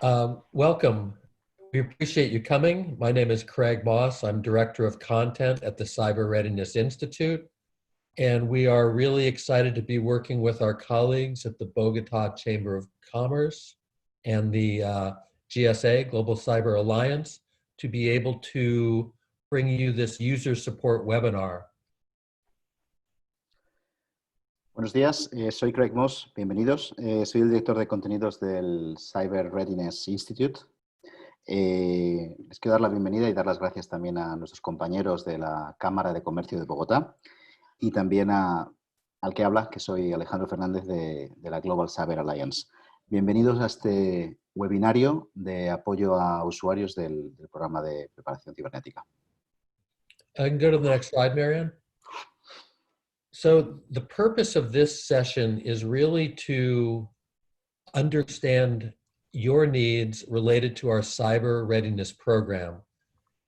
Welcome. We appreciate you coming. My name is Craig Moss. I'm Director of Content at the Cyber Readiness Institute. And we are really excited to be working with our colleagues at the Bogota Chamber of Commerce and the GSA, Global Cyber Alliance, to be able to bring you this user support webinar. Buenos días, soy Craig Moss, bienvenidos. Soy el director de contenidos del Cyber Readiness Institute. Les quiero dar la bienvenida y dar las gracias también a nuestros compañeros de la Cámara de Comercio de Bogotá y también al que habla, que soy Alejandro Fernández de la Global Cyber Alliance. Bienvenidos a este webinario de apoyo a usuarios del programa de preparación cibernética. I can go to the next slide, Marianne. So the purpose of this session is really to understand your needs related to our cyber readiness program.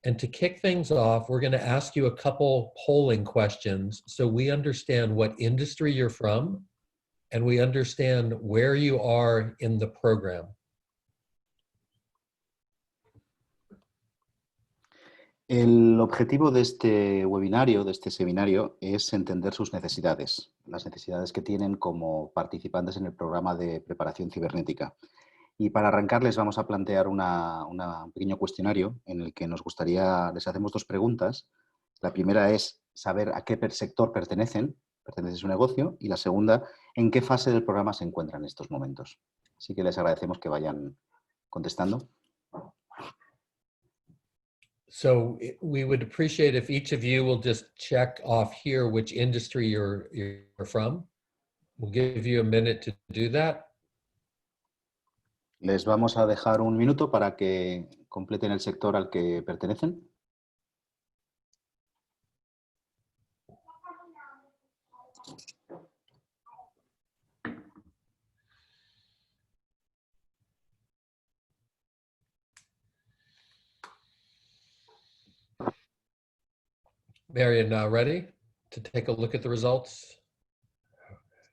And to kick things off, we're going to ask you a couple polling questions so we understand what industry you're from and we understand where you are in the program. El objetivo de este webinario, de este seminario, es entender sus necesidades, las necesidades que tienen como participantes en el programa de preparación cibernética. Y para arrancar les vamos a plantear un pequeño cuestionario en el que les hacemos dos preguntas. La primera es saber a qué sector pertenece su negocio, y la segunda, en qué fase del programa se encuentran en estos momentos. Así que les agradecemos que vayan contestando. So we would appreciate if each of you will just check off here which industry you're from. We'll give you a minute to do that. Les vamos a dejar un minuto para que completen el sector al que pertenecen. Marian, now ready to take a look at the results?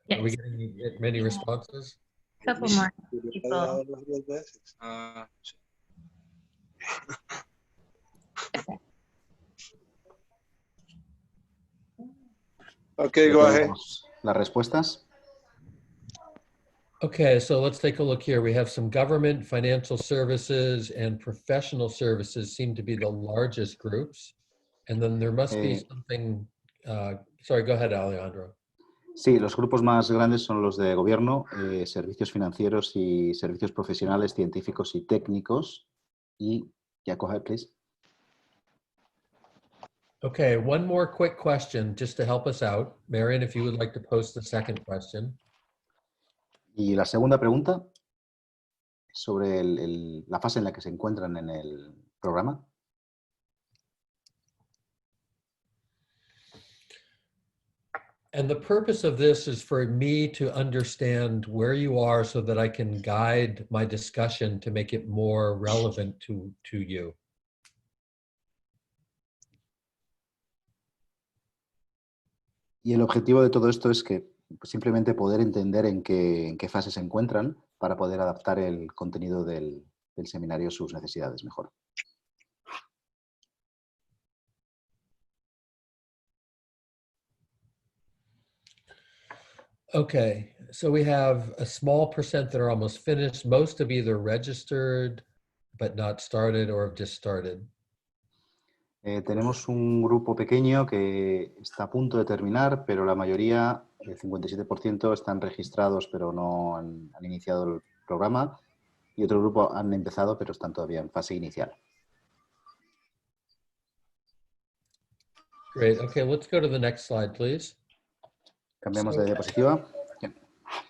Yes. Are we getting many responses? Couple more people. Okay, go ahead. Las respuestas. Okay, so let's take a look here. We have some government, financial services, and professional services seem to be the largest groups. And then there must be something, sorry, go ahead, Alejandro. Sí, los grupos más grandes son los de gobierno, servicios financieros y servicios profesionales, científicos y técnicos. Y, yeah, go ahead, please. Okay, one more quick question just to help us out. Marian, if you would like to post the second question. Y la segunda pregunta sobre la fase en la que se encuentran en el programa. And the purpose of this is for me to understand where you are so that I can guide my discussion to make it more relevant to you. Y el objetivo de todo esto es que simplemente poder entender en qué fase se encuentran para poder adaptar el contenido del seminario a sus necesidades mejor. Okay, so we have a small percent that are almost finished. Most have either registered but not started or have just started. Tenemos un grupo pequeño que está a punto de terminar, pero la mayoría, el 57%, están registrados pero no han iniciado el programa, y otro grupo han empezado pero están todavía en fase inicial. Great. Okay, let's go to the next slide, please. Cambiamos de diapositiva.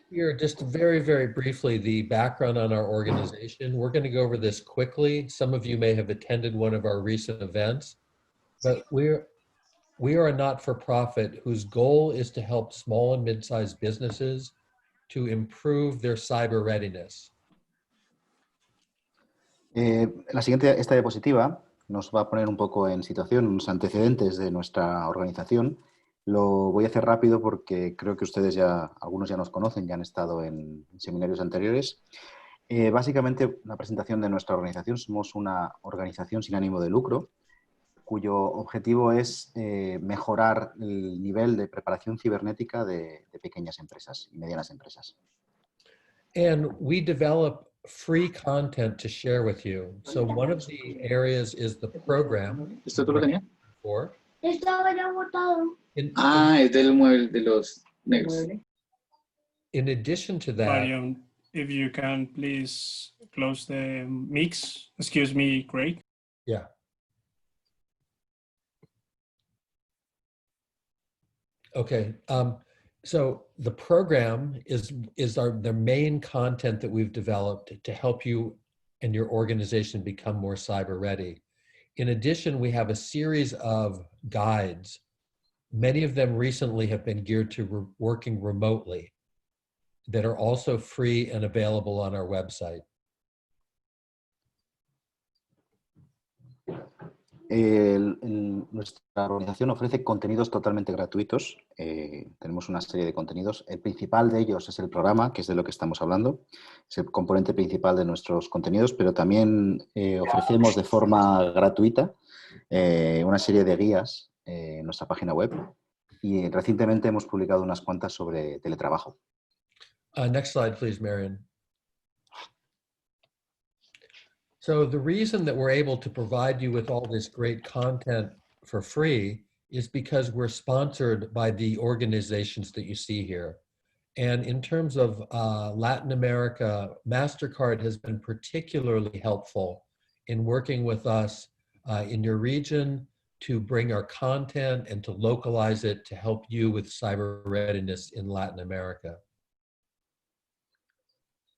Here, just very, very briefly, the background on our organization. We're going to go over this quickly. Some of you may have attended one of our recent events, but we are a not-for-profit whose goal is to help small and mid-sized businesses to improve their cyber readiness. Esta diapositiva nos va a poner un poco en situación, unos antecedentes de nuestra organización. Lo voy a hacer rápido porque creo que ustedes algunos ya nos conocen, ya han estado en seminarios anteriores. Básicamente, una presentación de nuestra organización. Somos una organización sin ánimo de lucro, cuyo objetivo es mejorar el nivel de preparación cibernética de pequeñas empresas y medianas empresas. And we develop free content to share with you. So one of the areas is the program. ¿Esto tú lo tenías? For. Estaba ya botado. Es del mueble de los negros. In addition to that, Mariam, if you can please close the mix. Excuse me, Craig. yeah. Okay. So the program is the main content that we've developed to help you and your organization become more cyber ready. In addition, we have a series of guides. Many of them recently have been geared to working remotely that are also free and available on our website. Nuestra organización ofrece contenidos totalmente gratuitos. Tenemos una serie de contenidos. El principal de ellos es el programa, que es de lo que estamos hablando. Es el componente principal de nuestros contenidos, pero también ofrecemos de forma gratuita una serie de guías en nuestra página web. Y recientemente hemos publicado unas cuantas sobre teletrabajo. Next slide, please, Marion. So the reason that we're able to provide you with all this great content for free is because we're sponsored by the organizations that you see here. And in terms of Latin America, MasterCard has been particularly helpful in working with us in your region to bring our content and to localize it to help you with cyber readiness in Latin America.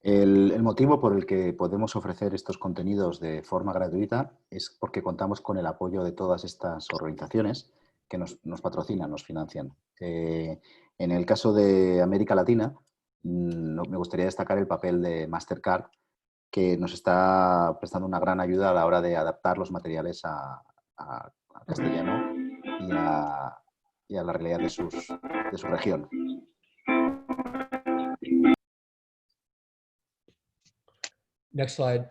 El motivo por el que podemos ofrecer estos contenidos de forma gratuita es porque contamos con el apoyo de todas estas organizaciones que nos patrocinan, nos financian. En el caso de América Latina, me gustaría destacar el papel de MasterCard, que nos está prestando una gran ayuda a la hora de adaptar los materiales a castellano y a la realidad de su región. Next slide.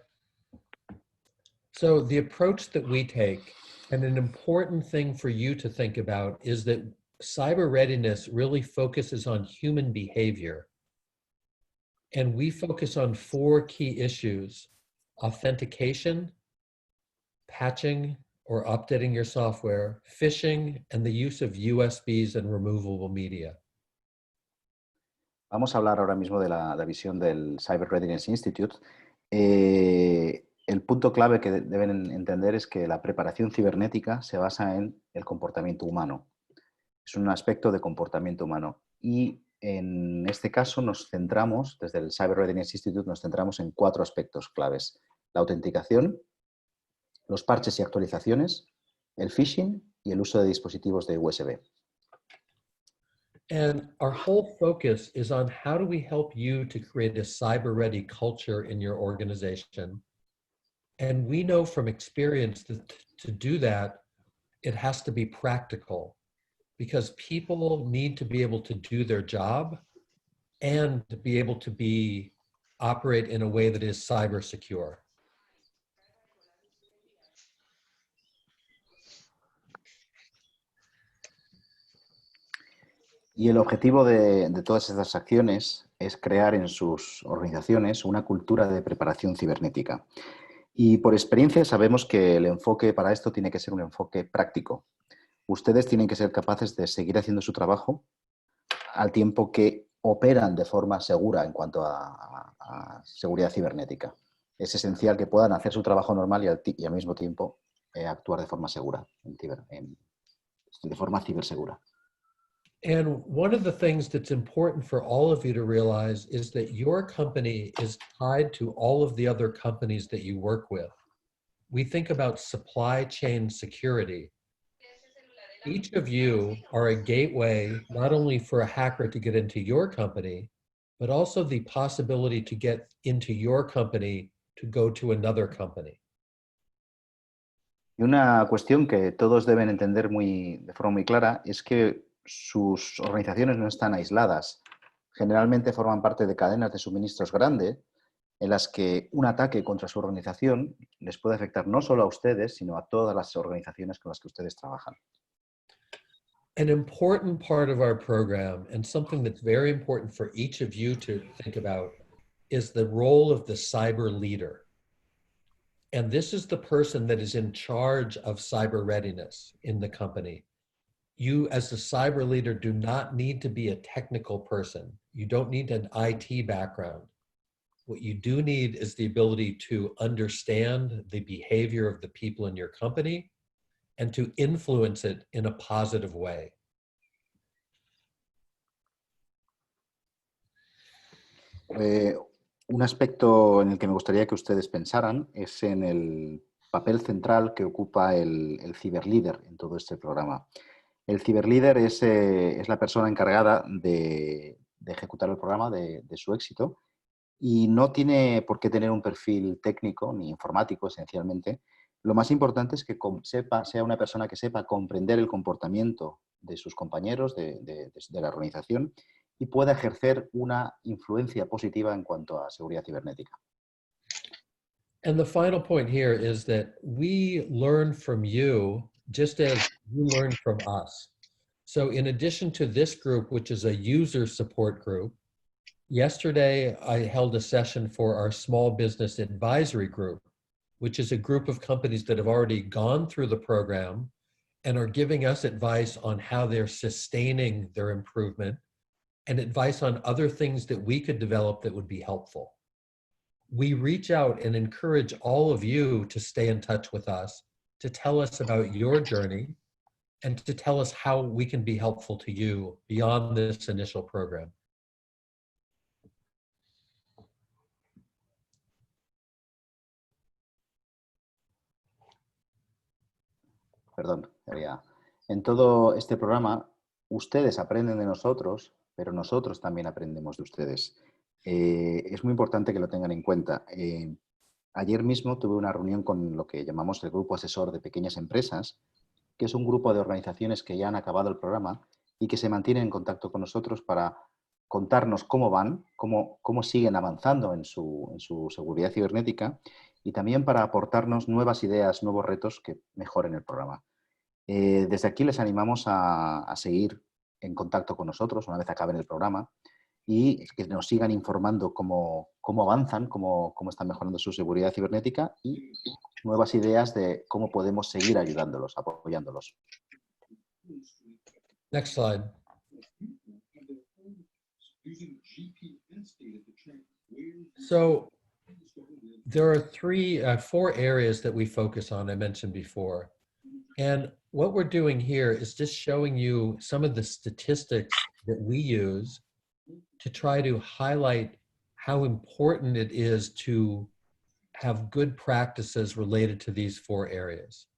So the approach that we take, and an important thing for you to think about, is that cyber readiness really focuses on human behavior. And we focus on 4 key issues: authentication, patching or updating your software, phishing, and the use of USBs and removable media. Vamos a hablar ahora mismo de la visión del Cyber Readiness Institute. El punto clave que deben entender es que la preparación cibernética se basa en el comportamiento humano. Es un aspecto de comportamiento humano. Y en este caso nos centramos, desde el Cyber Readiness Institute, nos centramos en 4 aspectos claves: la autenticación, los parches y actualizaciones, el phishing y el uso de dispositivos de USB. And our whole focus is on how do we help you to create a cyber-ready culture in your organization. And we know from experience that to do that, it has to be practical, because people need to be able to do their job and to be able to operate in a way that is cyber secure. Y el objetivo de todas estas acciones es crear en sus organizaciones una cultura de preparación cibernética. Y por experiencia sabemos que el enfoque para esto tiene que ser un enfoque práctico. Ustedes tienen que ser capaces de seguir haciendo su trabajo al tiempo que operan de forma segura en cuanto a seguridad cibernética. Es esencial que puedan hacer su trabajo normal y al mismo tiempo actuar de forma segura, de forma cibersegura. And one of the things that's important for all of you to realize is that your company is tied to all of the other companies that you work with. We think about supply chain security. Each of you are a gateway, not only for a hacker to get into your company, but also the possibility to get into your company to go to another company. Y una cuestión que todos deben entender de forma muy clara es que sus organizaciones no están aisladas. Generalmente forman parte de cadenas de suministros grandes en las que un ataque contra su organización les puede afectar no solo a ustedes, sino a todas las organizaciones con las que ustedes trabajan. An important part of our program, and something that's very important for each of you to think about, is the role of the cyber leader. And this is the person that is in charge of cyber readiness in the company. You, as the cyber leader, do not need to be a technical person. You don't need an IT background. What you do need is the ability to understand the behavior of the people in your company and to influence it in a positive way. Un aspecto en el que me gustaría que ustedes pensaran es en el papel central que ocupa el ciberlíder en todo este programa. El ciberlíder es la persona encargada de ejecutar el programa, de su éxito, y no tiene por qué tener un perfil técnico ni informático, esencialmente. Lo más importante es que sea una persona que sepa comprender el comportamiento de sus compañeros, de la organización, y pueda ejercer una influencia positiva en cuanto a seguridad cibernética. And the final point here is that we learn from you just as you learn from us. So in addition to this group, which is a user support group, yesterday I held a session for our small business advisory group, which is a group of companies that have already gone through the program and are giving us advice on how they're sustaining their improvement and advice on other things that we could develop that would be helpful. We reach out and encourage all of you to stay in touch with us, to tell us about your journey, and to tell us how we can be helpful to you beyond this initial program. Perdón, en todo este programa, ustedes aprenden de nosotros, pero nosotros también aprendemos de ustedes. Es muy importante que lo tengan en cuenta. Ayer mismo tuve una reunión con lo que llamamos el Grupo Asesor de Pequeñas Empresas, que es un grupo de organizaciones que ya han acabado el programa y que se mantienen en contacto con nosotros para contarnos cómo van, cómo siguen avanzando en su seguridad cibernética y también para aportarnos nuevas ideas, nuevos retos que mejoren el programa. Desde aquí les animamos a seguir en contacto con nosotros una vez acaben el programa y que nos sigan informando cómo avanzan, cómo están mejorando su seguridad cibernética y nuevas ideas de cómo podemos seguir ayudándolos, apoyándolos. Next slide. So there are four areas that we focus on, I mentioned before. And what we're doing here is just showing you some of the statistics that we use to try to highlight how important it is to have good practices related to these four areas.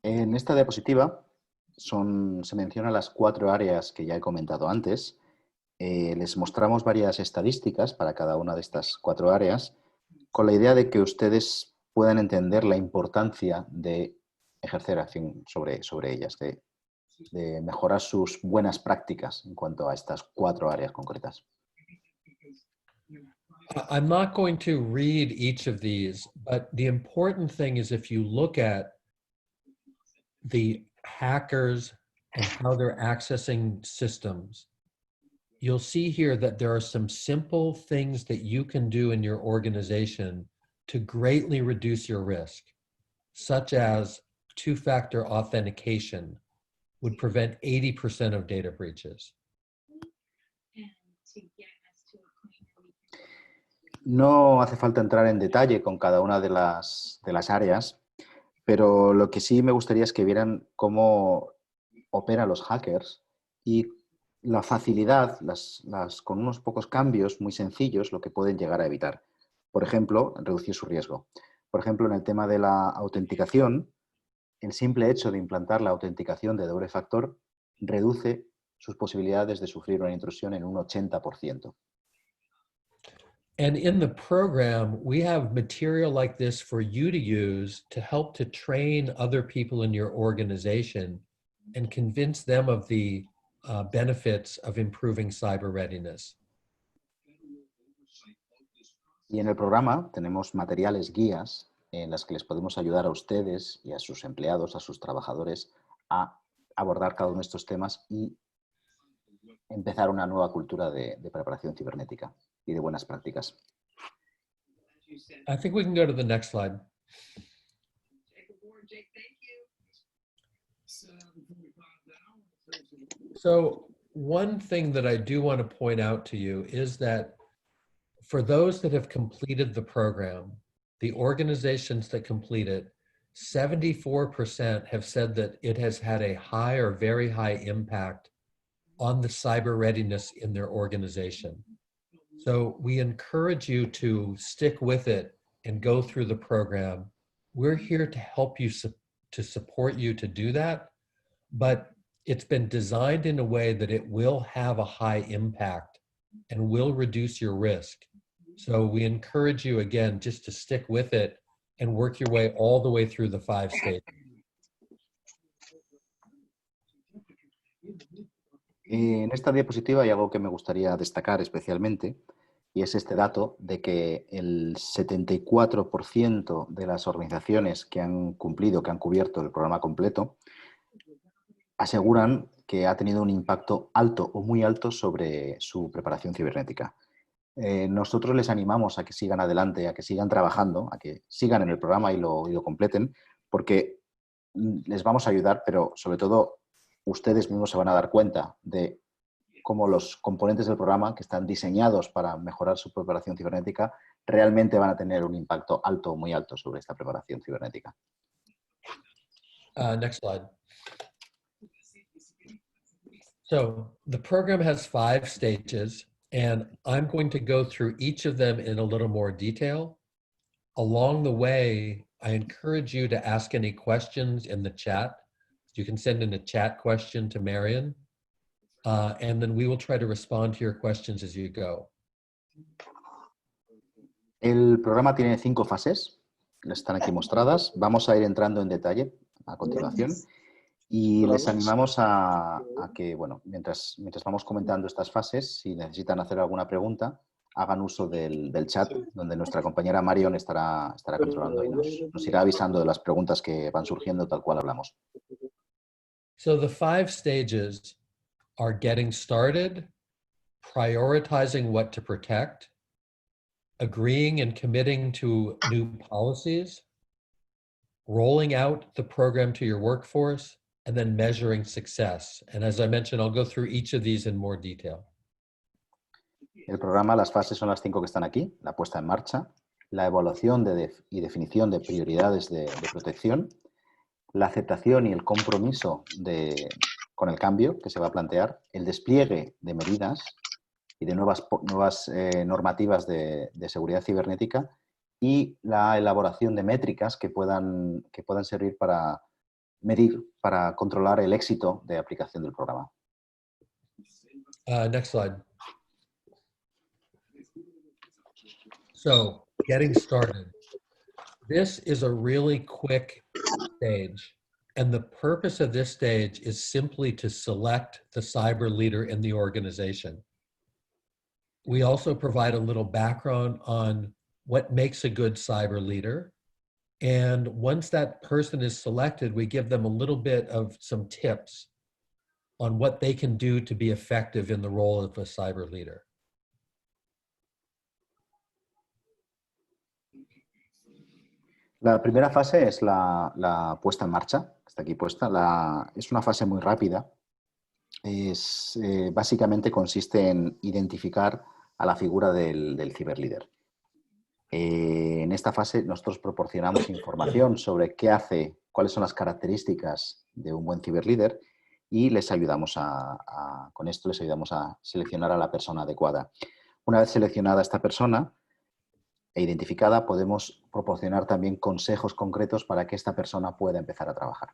En esta diapositiva se mencionan las 4 áreas que ya he comentado antes. Les mostramos varias estadísticas para cada una de estas 4 áreas con la idea de que ustedes puedan entender la importancia de ejercer acción sobre ellas, de mejorar sus buenas prácticas en cuanto a estas 4 áreas concretas. I'm not going to read each of these, but the important thing is if you look at the hackers and how they're accessing systems, you'll see here that there are some simple things that you can do in your organization to greatly reduce your risk, such as 2-factor authentication would prevent 80% of data breaches. No hace falta entrar en detalle con cada una de las áreas, pero lo que sí me gustaría es que vieran cómo operan los hackers y la facilidad, con unos pocos cambios muy sencillos, lo que pueden llegar a evitar. Por ejemplo, reducir su riesgo. Por ejemplo, en el tema de la autenticación, el simple hecho de implantar la autenticación de doble factor reduce sus posibilidades de sufrir una intrusión en un 80%. And in the program, we have material like this for you to use to help to train other people in your organization and convince them of the benefits of improving cyber readiness. Y en el programa tenemos materiales, guías, en las que les podemos ayudar a ustedes y a sus empleados, a sus trabajadores, a abordar cada uno de estos temas y empezar una nueva cultura de preparación cibernética y de buenas prácticas. I think we can go to the next slide. So one thing that I do want to point out to you is that for those that have completed the program, the organizations that complete it, 74% have said that it has had a high or very high impact on the cyber readiness in their organization. So we encourage you to stick with it and go through the program. We're here to help you, to support you to do that, but it's been designed in a way that it will have a high impact and will reduce your risk. So we encourage you again just to stick with it and work your way all the way through the 5 stages. En esta diapositiva hay algo que me gustaría destacar especialmente y es este dato de que el 74% de las organizaciones que han cumplido, que han cubierto el programa completo, aseguran que ha tenido un impacto alto o muy alto sobre su preparación cibernética. Nosotros les animamos a que sigan adelante, a que sigan trabajando, a que sigan en el programa y lo completen, porque les vamos a ayudar, pero sobre todo ustedes mismos se van a dar cuenta de cómo los componentes del programa que están diseñados para mejorar su preparación cibernética realmente van a tener un impacto alto o muy alto sobre esta preparación cibernética. Next slide. So the program has 5 stages, and I'm going to go through each of them in a little more detail. Along the way, I encourage you to ask any questions in the chat. You can send in a chat question to Marion, and then we will try to respond to your questions as you go. El programa tiene 5 fases, están aquí mostradas. Vamos a ir entrando en detalle a continuación. Y les animamos a que, bueno, mientras vamos comentando estas fases, si necesitan hacer alguna pregunta, hagan uso del chat, donde nuestra compañera Marion estará controlando y nos irá avisando de las preguntas que van surgiendo tal cual hablamos. So the 5 stages are getting started, prioritizing what to protect, agreeing and committing to new policies, rolling out the program to your workforce, and then measuring success. And as I mentioned, I'll go through each of these in more detail. El programa, las fases son las 5 que están aquí: la puesta en marcha, la evaluación y definición de prioridades de protección, la aceptación y el compromiso con el cambio que se va a plantear, el despliegue de medidas y de nuevas normativas de seguridad cibernética y la elaboración de métricas que puedan servir para medir, para controlar el éxito de aplicación del programa. Next slide. So, getting started. This is a really quick stage, and the purpose of this stage is simply to select the cyber leader in the organization. We also provide a little background on what makes a good cyber leader. And once that person is selected, we give them a little bit of some tips on what they can do to be effective in the role of a cyber leader. La primera fase es la puesta en marcha, está aquí puesta. Es una fase muy rápida. Básicamente consiste en identificar a la figura del ciberlíder. En esta fase nosotros proporcionamos información sobre qué hace, cuáles son las características de un buen ciberlíder y les ayudamos con esto les ayudamos a seleccionar a la persona adecuada. Una vez seleccionada esta persona e identificada, podemos proporcionar también consejos concretos para que esta persona pueda empezar a trabajar.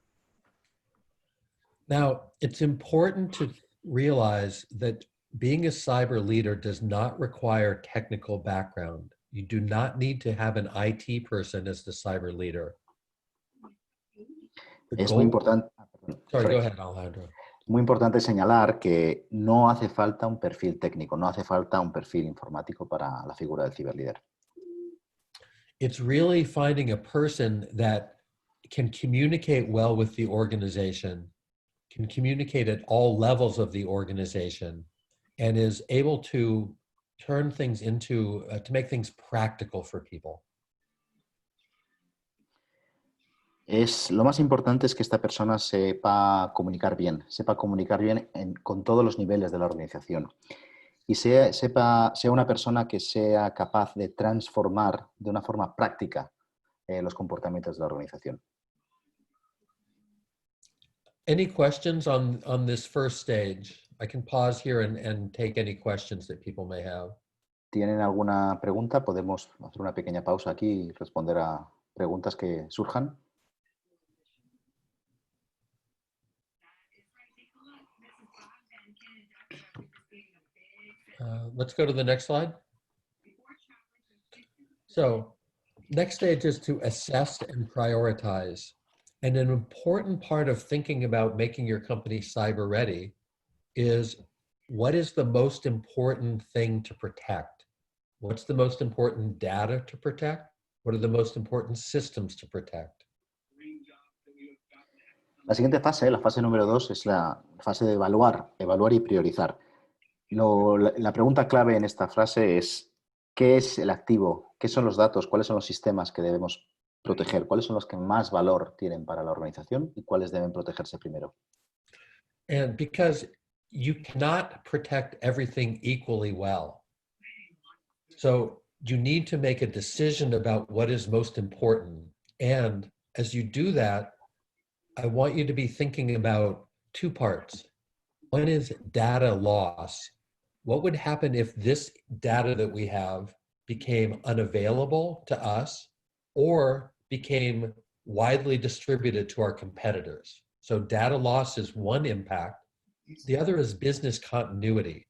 Now, it's important to realize that being a cyber leader does not require technical background. You do not need to have an IT person as the cyber leader. Es muy importante. Sorry, go ahead, Alejandro. Muy importante señalar que no hace falta un perfil técnico, no hace falta un perfil informático para la figura del ciberlíder. It's really finding a person that can communicate well with the organization, can communicate at all levels of the organization, and is able to turn things into, to make things practical for people. Lo más importante es que esta persona sepa comunicar bien con todos los niveles de la organización y sea una persona que sea capaz de transformar de una forma práctica los comportamientos de la organización. Any questions on this first stage? I can pause here and take any questions that people may have. ¿Tienen alguna pregunta? Podemos hacer una pequeña pausa aquí y responder a preguntas que surjan. Let's go to the next slide. So, next stage is to assess and prioritize. And an important part of thinking about making your company cyber ready is, what is the most important thing to protect? What's the most important data to protect? What are the most important systems to protect? La siguiente fase, la fase número 2, es la fase de evaluar y priorizar. La pregunta clave en esta frase es: ¿qué es el activo? ¿Qué son los datos? ¿Cuáles son los sistemas que debemos proteger? ¿Cuáles son los que más valor tienen para la organización y cuáles deben protegerse primero? And because you cannot protect everything equally well. So you need to make a decision about what is most important. And as you do that, I want you to be thinking about two parts. One is data loss. What would happen if this data that we have became unavailable to us or became widely distributed to our competitors? So data loss is one impact. The other is business continuity.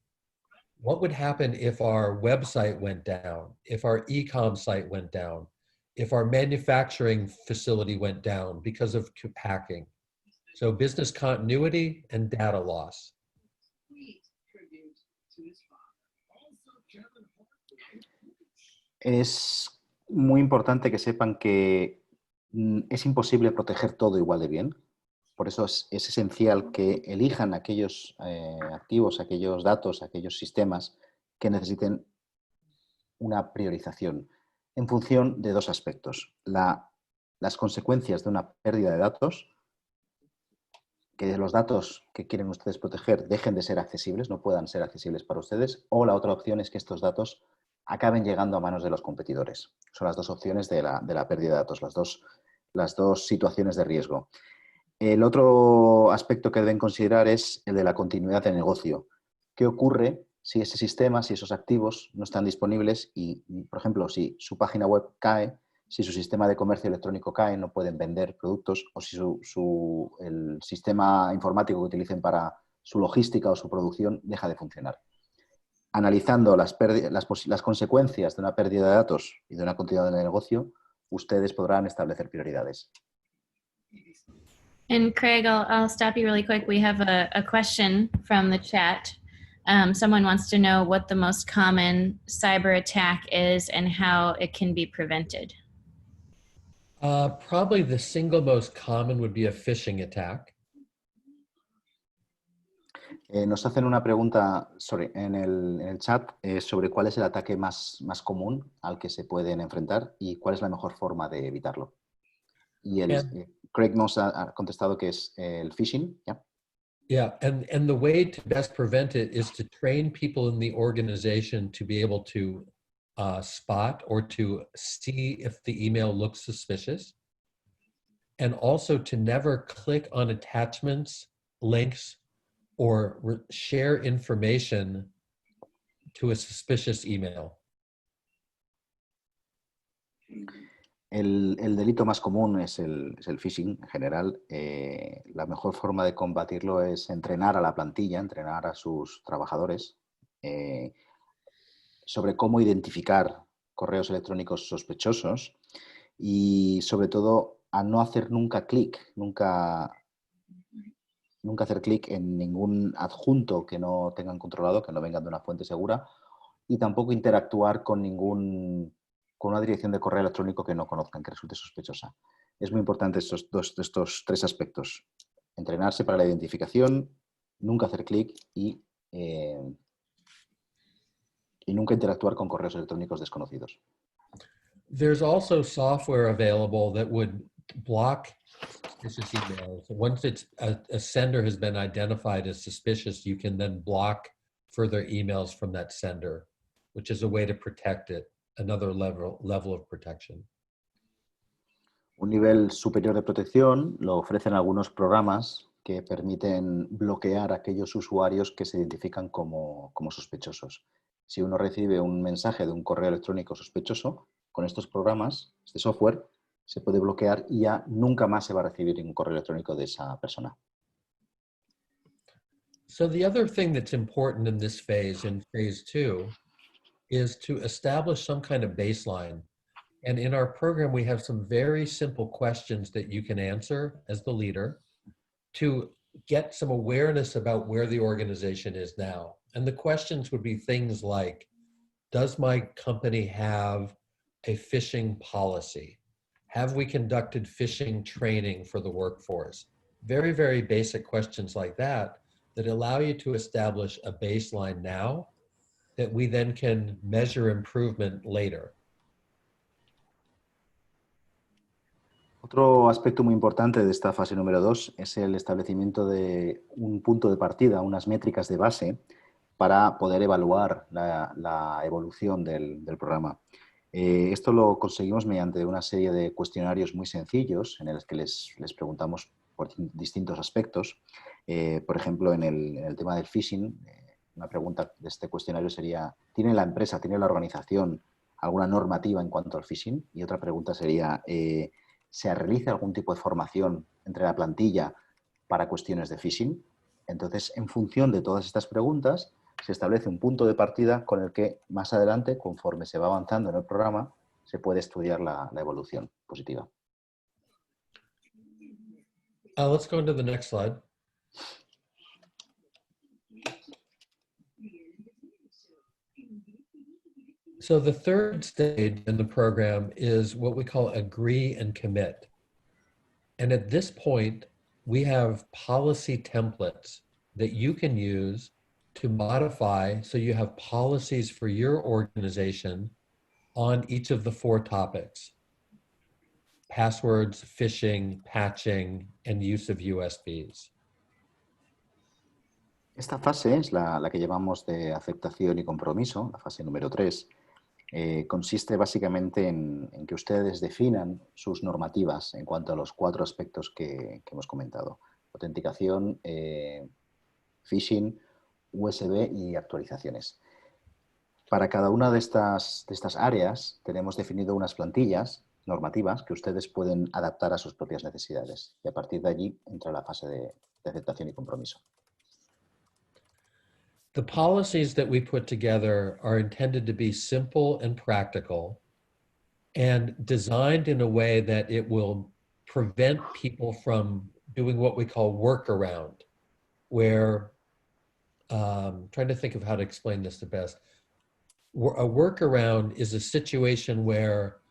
What would happen if our website went down, if our e-com site went down, if our manufacturing facility went down because of hacking? So business continuity and data loss. Es muy importante que sepan que es imposible proteger todo igual de bien. Por eso es esencial que elijan aquellos activos, aquellos datos, aquellos sistemas que necesiten una priorización en función de dos aspectos. Las consecuencias de una pérdida de datos, que los datos que quieren ustedes proteger dejen de ser accesibles, no puedan ser accesibles para ustedes, o la otra opción es que estos datos acaben llegando a manos de los competidores. Son las dos opciones de la pérdida de datos, las dos situaciones de riesgo. El otro aspecto que deben considerar es el de la continuidad del negocio. ¿Qué ocurre si ese sistema, si esos activos no están disponibles y, por ejemplo, si su página web cae, si su sistema de comercio electrónico cae, no pueden vender productos, o si el sistema informático que utilicen para su logística o su producción deja de funcionar? Analizando las consecuencias de una pérdida de datos y de una continuidad del negocio, ustedes podrán establecer prioridades. And Craig, I'll stop you really quick. We have a question from the chat. Someone wants to know what the most common cyber attack is and how it can be prevented. Probably the single most common would be a phishing attack. Nos hacen una pregunta en el chat sobre cuál es el ataque más común al que se pueden enfrentar y cuál es la mejor forma de evitarlo. Y Craig nos ha contestado que es el phishing. ¿Ya? Yeah, and the way to best prevent it is to train people in the organization to be able to spot or to see if the email looks suspicious, and also to never click on attachments, links, or share information to a suspicious email. El delito más común es el phishing en general. La mejor forma de combatirlo es entrenar a la plantilla, entrenar a sus trabajadores sobre cómo identificar correos electrónicos sospechosos y sobre todo a no hacer nunca hacer clic en ningún adjunto que no tengan controlado, que no vengan de una fuente segura, y tampoco interactuar con ningún con una dirección de correo electrónico que no conozcan, que resulte sospechosa. Es muy importante estos tres aspectos. Entrenarse para la identificación, nunca hacer clic y nunca interactuar con correos electrónicos desconocidos. There's also software available that would block suspicious emails. Once a sender has been identified as suspicious, you can then block further emails from that sender, which is a way to protect it, another level of protection. Un nivel superior de protección lo ofrecen algunos programas que permiten bloquear a aquellos usuarios que se identifican como sospechosos. Si uno recibe un mensaje de un correo electrónico sospechoso, con estos programas, este software, se puede bloquear y ya nunca más se va a recibir un correo electrónico de esa persona. So the other thing that's important in this phase, in phase 2, is to establish some kind of baseline. And in our program, we have some very simple questions that you can answer as the leader to get some awareness about where the organization is now. And the questions would be things like, does my company have a phishing policy? Have we conducted phishing training for the workforce? Very, very basic questions like that allow you to establish a baseline now that we then can measure improvement later. Otro aspecto muy importante de esta fase número 2 es el establecimiento de un punto de partida, unas métricas de base para poder evaluar la evolución del programa. Esto lo conseguimos mediante una serie de cuestionarios muy sencillos en los que les preguntamos por distintos aspectos. Por ejemplo, en el tema del phishing, una pregunta de este cuestionario sería, ¿tiene la empresa, tiene la organización alguna normativa en cuanto al phishing? Y otra pregunta sería, ¿se realiza algún tipo de formación entre la plantilla para cuestiones de phishing? Entonces, en función de todas estas preguntas, se establece un punto de partida con el que más adelante, conforme se va avanzando en el programa, se puede estudiar la evolución positiva. Let's go into the next slide. So the third stage in the program is what we call agree and commit. And at this point, we have policy templates that you can use to modify so you have policies for your organization on each of the 4 topics: passwords, phishing, patching, and use of USBs. Esta fase es la que llamamos de aceptación y compromiso, la fase número 3. Consiste básicamente en que ustedes definan sus normativas en cuanto a los 4 aspectos que hemos comentado: autenticación, phishing, USB y actualizaciones. Para cada una de estas áreas tenemos definido unas plantillas normativas que ustedes pueden adaptar a sus propias necesidades, y a partir de allí entra la fase de aceptación y compromiso. The policies that we put together are intended to be simple and practical and designed in a way that it will prevent people from doing what we call workaround, where, trying to think of how to explain this the best. A workaround is a situation where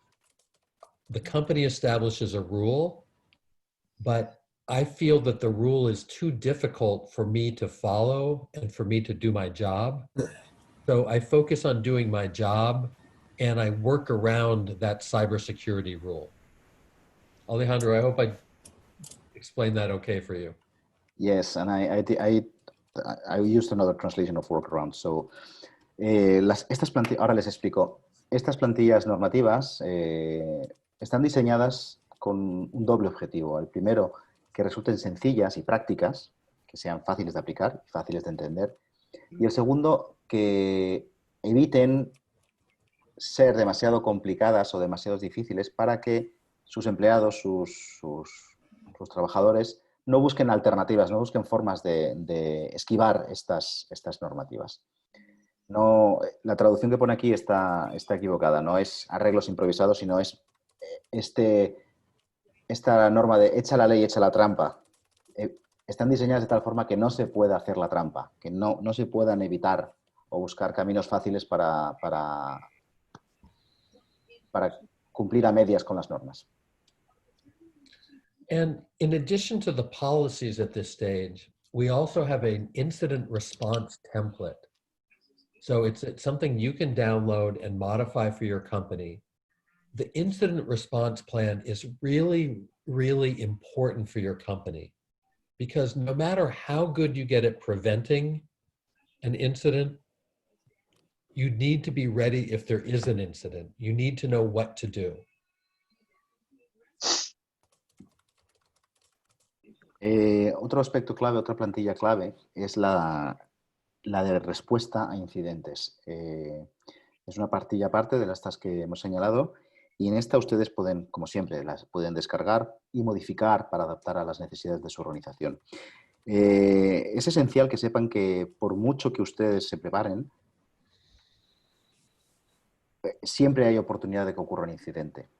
the company establishes a rule, but I feel that the rule is too difficult for me to follow and for me to do my job. So I focus on doing my job and I work around that cybersecurity rule. Alejandro, I hope I explained that okay for you. Yes, and I used another translation of workaround. So, ahora les explico. Estas plantillas normativas están diseñadas con un doble objetivo. El primero, que resulten sencillas y prácticas, que sean fáciles de aplicar y fáciles de entender. Y el segundo, que eviten ser demasiado complicadas o demasiado difíciles para que sus empleados, sus trabajadores, no busquen alternativas, no busquen formas de esquivar estas normativas. No, la traducción que pone aquí está equivocada, no es arreglos improvisados, sino es esta norma de echa la ley, echa la trampa. Están diseñadas de tal forma que no se pueda hacer la trampa, que no se puedan evitar o buscar caminos fáciles para para cumplir a medias con las normas. And in addition to the policies at this stage, we also have an incident response template. So it's something you can download and modify for your company. The incident response plan is really, really important for your company because no matter how good you get at preventing an incident, you need to be ready if there is an incident. You need to know what to do. Otro aspecto clave, otra plantilla clave es la de respuesta a incidentes. Es una plantilla aparte de estas que hemos señalado y en esta ustedes pueden, como siempre, las pueden descargar y modificar para adaptar a las necesidades de su organización. Es esencial que sepan que por mucho que ustedes se preparen, siempre hay oportunidad de que ocurra un incidente.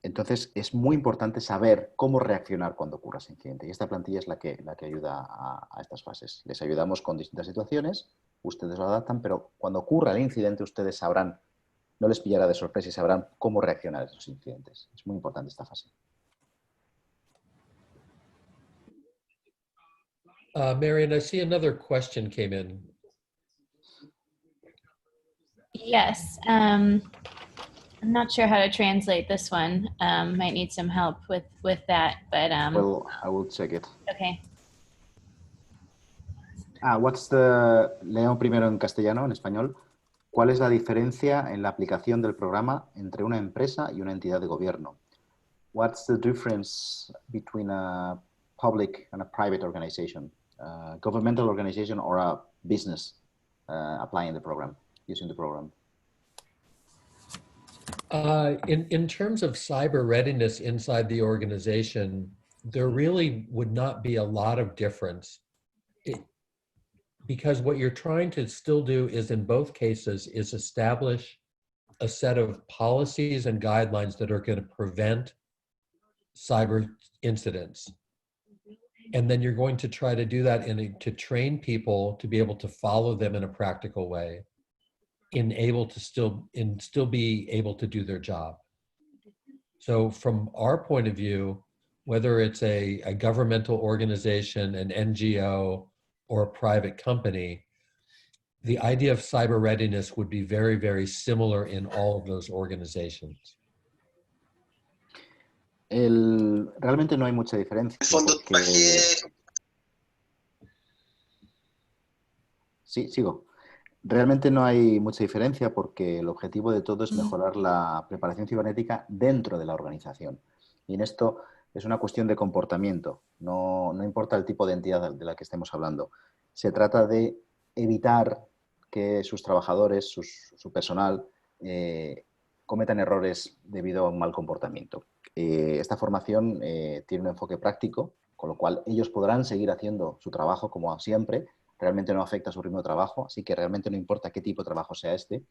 Entonces, es muy importante saber cómo reaccionar cuando ocurra ese incidente. Y esta plantilla es la que ayuda a estas fases. Les ayudamos con distintas situaciones, ustedes lo adaptan, pero cuando ocurra el incidente, ustedes sabrán, no les pillará de sorpresa y sabrán cómo reaccionar a esos incidentes. Es muy importante esta fase. Marian, I see another question came in. Yes. I'm not sure how to translate this one. Might need some help with that, but Well, I will check it. okay. Leo primero en castellano, en español. ¿Cuál es la diferencia en la aplicación del programa entre una empresa y una entidad de gobierno? What's the difference between a public and a private organization, a governmental organization or a business applying the program, using the program? In terms of cyber readiness inside the organization, there really would not be a lot of difference because what you're trying to still do is in both cases is establish a set of policies and guidelines that are going to prevent cyber incidents. And then you're going to try to do that to train people to be able to follow them in a practical way. Still be able to do their job. So from our point of view, whether it's a governmental organization, an NGO, or a private company, the idea of cyber readiness would be very, very similar in all of those organizations. Realmente no hay mucha diferencia. Sí, sigo. Realmente no hay mucha diferencia porque el objetivo de todo es mejorar la preparación cibernética dentro de la organización. Y en esto es una cuestión de comportamiento, no importa el tipo de entidad de la que estemos hablando. Se trata de evitar que sus trabajadores, su personal, cometan errores debido a un mal comportamiento. Esta formación tiene un enfoque práctico, con lo cual ellos podrán seguir haciendo su trabajo como siempre. Realmente no afecta a su ritmo de trabajo, así que realmente no importa qué tipo de trabajo sea este,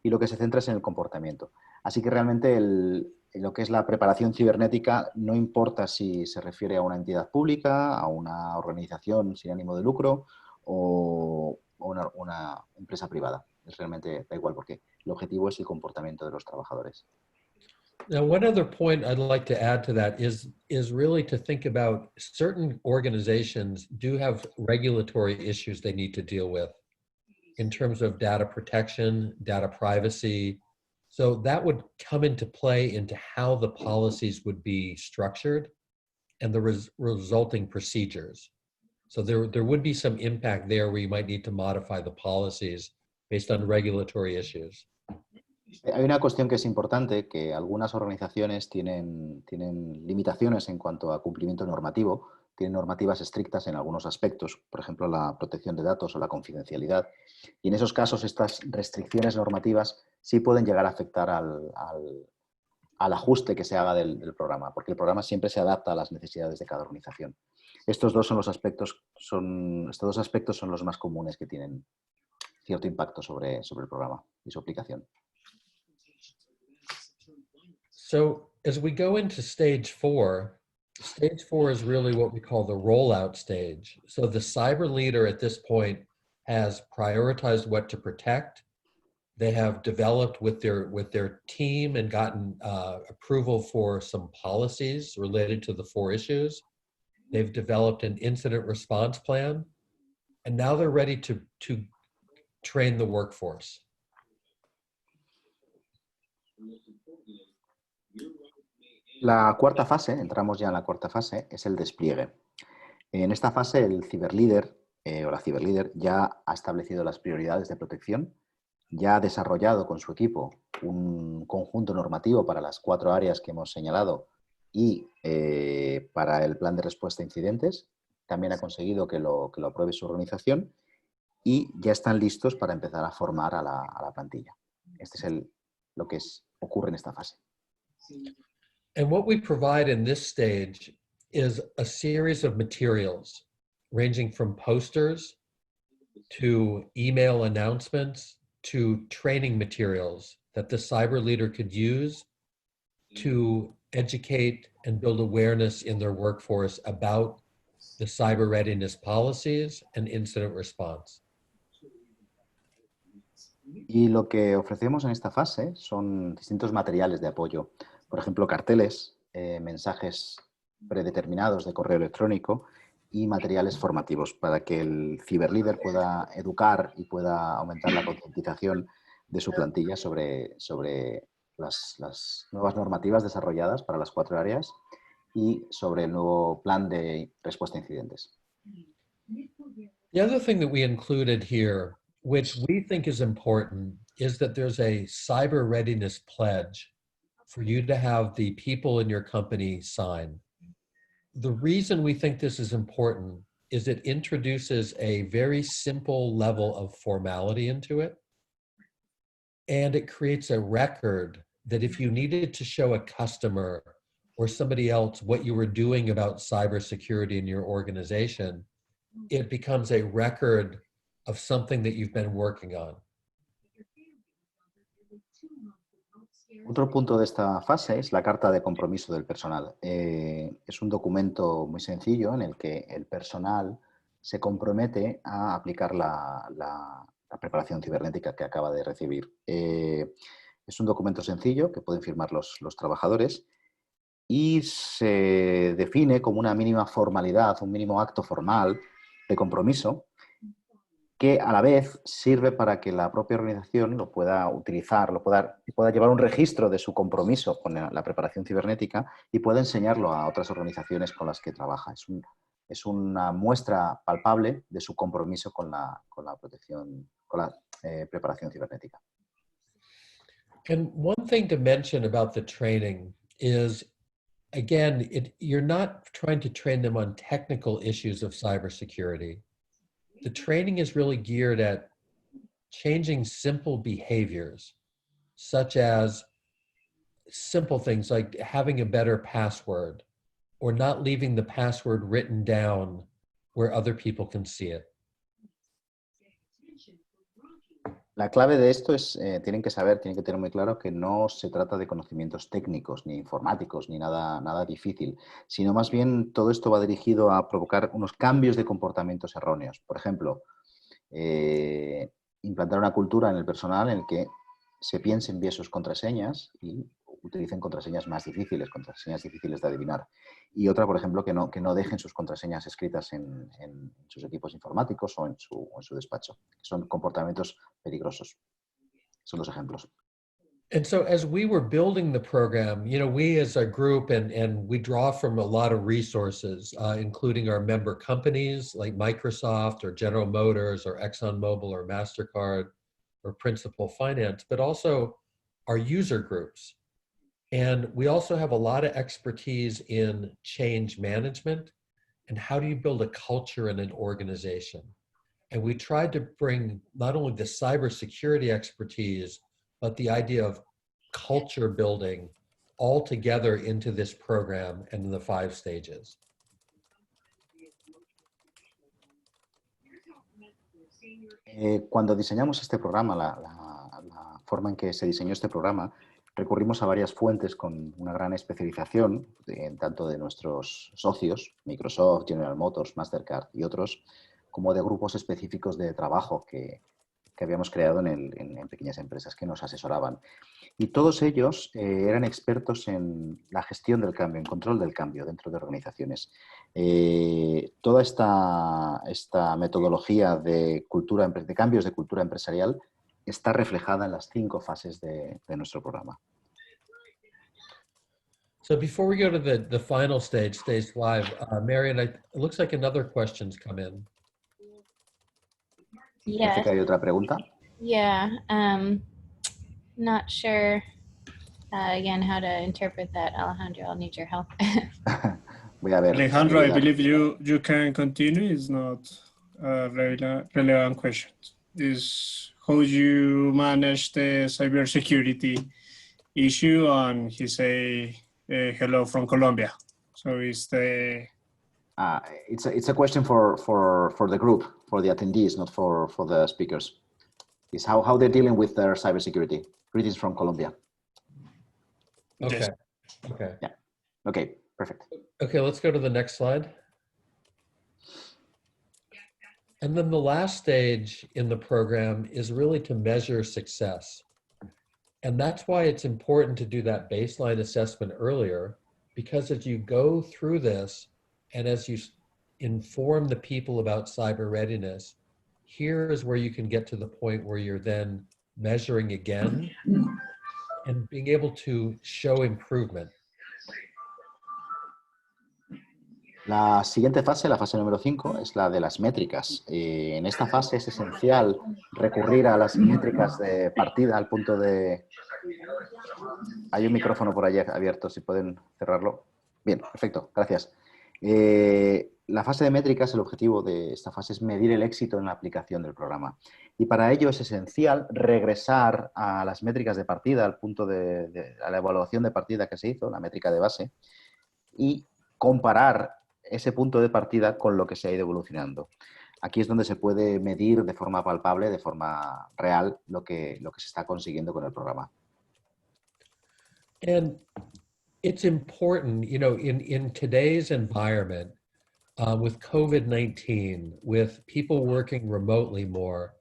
y lo que se centra es en el comportamiento. Así que realmente lo que es la preparación cibernética no importa si se refiere a una entidad pública, a una organización sin ánimo de lucro o una empresa privada. Realmente da igual porque el objetivo es el comportamiento de los trabajadores. Now, one other point I'd like to add to that is really to think about certain organizations do have regulatory issues they need to deal with in terms of data protection, data privacy. So that would come into play into how the policies would be structured and the resulting procedures. So there would be some impact there where you might need to modify the policies based on regulatory issues. Hay una cuestión que es importante, que algunas organizaciones tienen limitaciones en cuanto a cumplimiento normativo, tienen normativas estrictas en algunos aspectos, por ejemplo, la protección de datos o la confidencialidad. Y en esos casos, estas restricciones normativas sí pueden llegar a afectar al ajuste que se haga del programa, porque el programa siempre se adapta a las necesidades de cada organización. Estos dos aspectos son los más comunes que tienen cierto impacto sobre el programa y su aplicación. So as we go into stage four is really what we call the rollout stage. So the cyber leader at this point has prioritized what to protect, They have developed with their team and gotten approval for some policies related to the 4 issues. They've developed an incident response plan, and now they're ready to train the workforce. La cuarta fase, entramos ya en la cuarta fase, es el despliegue. En esta fase el ciberlíder o la ciberlíder ya ha establecido las prioridades de protección, ya ha desarrollado con su equipo un conjunto normativo para las 4 áreas que hemos señalado y para el plan de respuesta a incidentes. También ha conseguido que lo apruebe su organización y ya están listos para empezar a formar a la plantilla. Este es lo que ocurre en esta fase. And what we provide in this stage is a series of materials ranging from posters to email announcements to training materials that the cyber leader could use to educate and build awareness in their workforce about the cyber readiness policies and incident response. Y lo que ofrecemos en esta fase son distintos materiales de apoyo. Por ejemplo, carteles, mensajes predeterminados de correo electrónico y materiales formativos para que el ciberlíder pueda educar y pueda aumentar la concientización de su plantilla sobre las nuevas normativas desarrolladas para las 4 áreas y sobre el nuevo plan de respuesta a incidentes. The other thing that we included here, which we think is important, is that there's a cyber readiness pledge for you to have the people in your company sign. The reason we think this is important is it introduces a very simple level of formality into it. And it creates a record that if you needed to show a customer or somebody else what you were doing about cybersecurity in your organization, it becomes a record of something that you've been working on. Otro punto de esta fase es la carta de compromiso del personal. Es un documento muy sencillo en el que el personal se compromete a aplicar la preparación cibernética que acaba de recibir. Es un documento sencillo que pueden firmar los trabajadores y se define como una mínima formalidad, un mínimo acto formal de compromiso que a la vez sirve para que la propia organización lo pueda utilizar, pueda llevar un registro de su compromiso con la preparación cibernética y pueda enseñarlo a otras organizaciones con las que trabaja. Es una muestra palpable de su compromiso con la preparación cibernética. And one thing to mention about the training is, again, you're not trying to train them on technical issues of cybersecurity. The training is really geared at changing simple behaviors, such as simple things like having a better password or not leaving the password written down where other people can see it. La clave de esto es, tienen que tener muy claro que no se trata de conocimientos técnicos, ni informáticos, ni nada difícil, sino más bien todo esto va dirigido a provocar unos cambios de comportamientos erróneos. Por ejemplo, implantar una cultura en el personal en el que se piensen bien sus contraseñas y utilicen contraseñas más difíciles, contraseñas difíciles de adivinar. Y otra, por ejemplo, que no dejen sus contraseñas escritas en sus equipos informáticos o en su despacho. Son comportamientos peligrosos. Son 2 ejemplos. And so as we were building the program, we as a group, and we draw from a lot of resources, including our member companies like Microsoft or General Motors or ExxonMobil or MasterCard or Principal Finance, but also our user groups. And we also have a lot of expertise in change management and how do you build a culture in an organization. And we tried to bring not only the cybersecurity expertise, but the idea of culture building all together into this program and in the 5 stages. Cuando diseñamos este programa, la forma en que se diseñó este programa, recurrimos a varias fuentes con una gran especialización, tanto de nuestros socios, Microsoft, General Motors, Mastercard y otros, como de grupos específicos de trabajo que que habíamos creado en pequeñas empresas que nos asesoraban. Y todos ellos eran expertos en la gestión del cambio, en control del cambio dentro de organizaciones. Toda esta metodología de cambios de cultura empresarial está reflejada en las 5 fases de nuestro programa. So before we go to the final stage, stage 5, Marion, it looks like another question's come in. Parece Yeah, que hay otra pregunta. yeah. Not sure, again, how to interpret that. Alejandro, I'll need your help. Voy a ver. Alejandro, I voy a dar- believe you can continue. It's not a relevant question. Is how you manage the cybersecurity issue, and he say hello from Colombia. So it's the It's a question for the group, for the attendees, not for the speakers. It's how they're dealing with their cybersecurity. Greetings from Colombia. Okay. Yes. Okay. Okay, perfect. Okay, let's go to the next slide. And then the last stage in the program is really to measure success. And that's why it's important to do that baseline assessment earlier, because as you go through this and as you inform the people about cyber readiness, here is where you can get to the point where you're then measuring again and being able to show improvement. La siguiente fase, la fase número 5, es la de las métricas. En esta fase es esencial recurrir a las métricas de partida al punto de... Hay un micrófono por allí abierto, si pueden cerrarlo. Bien, perfecto, gracias. La fase de métricas, el objetivo de esta fase es medir el éxito en la aplicación del programa. Y para ello es esencial regresar a las métricas de partida, al punto a la evaluación de partida que se hizo, la métrica de base, y comparar ese punto de partida con lo que se ha ido evolucionando. Aquí es donde se puede medir de forma palpable, de forma real, lo que se está consiguiendo con el programa. And it's important, you know, in today's environment, with COVID-19, with people working remotely more,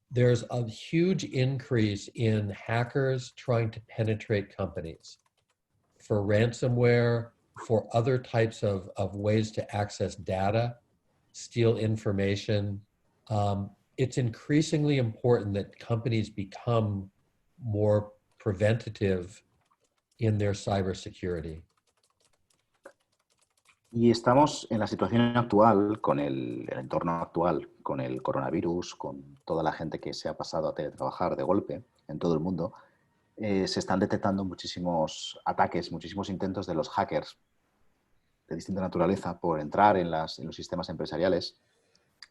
there's a huge increase in hackers trying to penetrate companies for ransomware, for other types of ways to access data, steal information. It's increasingly important that companies become more preventative in their cybersecurity. Y estamos en la situación actual, con el entorno actual, con el coronavirus, con toda la gente que se ha pasado a teletrabajar de golpe en todo el mundo, se están detectando muchísimos ataques, muchísimos intentos de los hackers de distinta naturaleza por entrar en los sistemas empresariales